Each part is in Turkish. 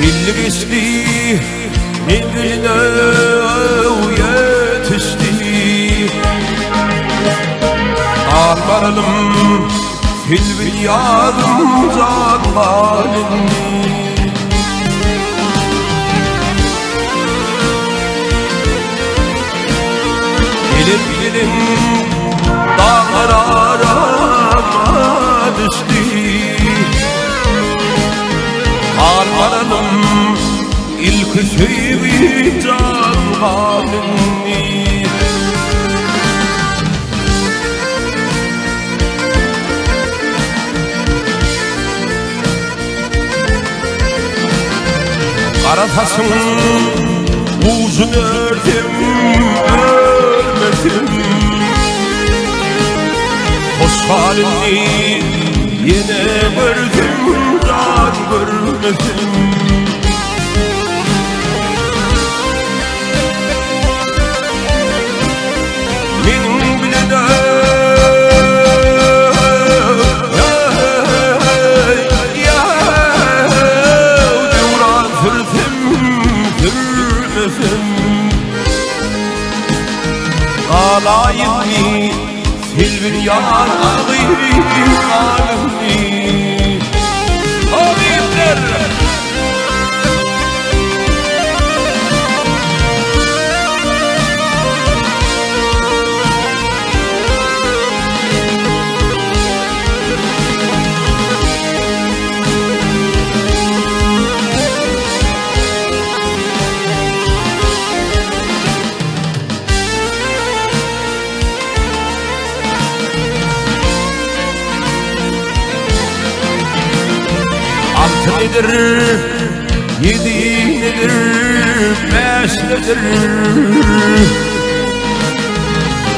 ilgisli birbirine yetişti. Almaralım filmin yarımcan halini. Gelin gelin dağlar arama düştü. Almaralım ilk şeyi can halini. Karatasın uzun ördüm ölmedim. Hoş halini yine gördüm can görmedim. Benim bile de ağlayın silvir yanar ağlayın ağlayın ağlayınlar. Altı nedir, yedi nedir, beş nedir,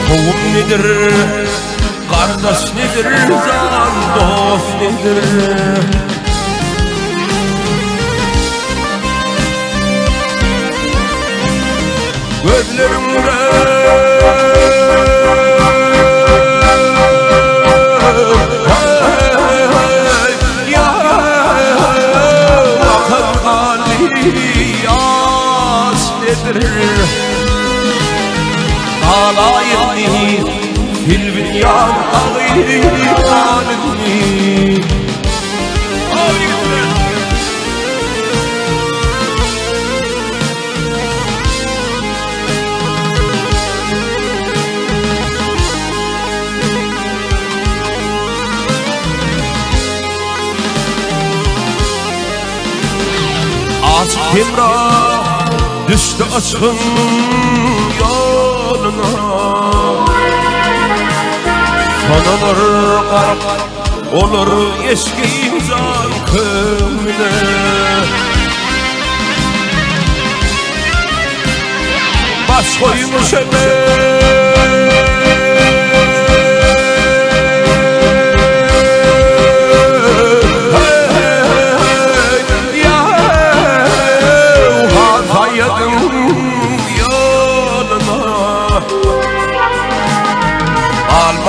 kovum nedir, kardeş nedir, can dost nedir? Gözlerimde ağlayın filmin yan ağlayın. Aşk Emrah düştü aşkın yoluna. Kanalar karak olur eski insan kömüne. Baş koymuş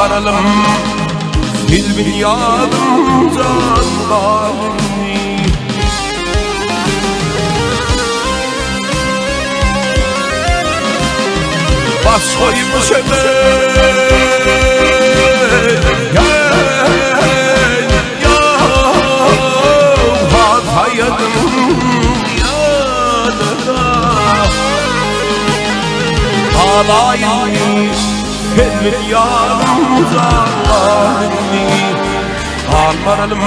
Almaralım filmin yarımcan halini. Baş koymuş hataydım yanına. Ağlayın filmin yarımcan halini. Almaralım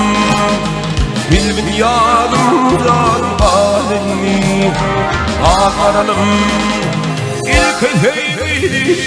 filmin yarımcan halini. Almaralım ilk heyim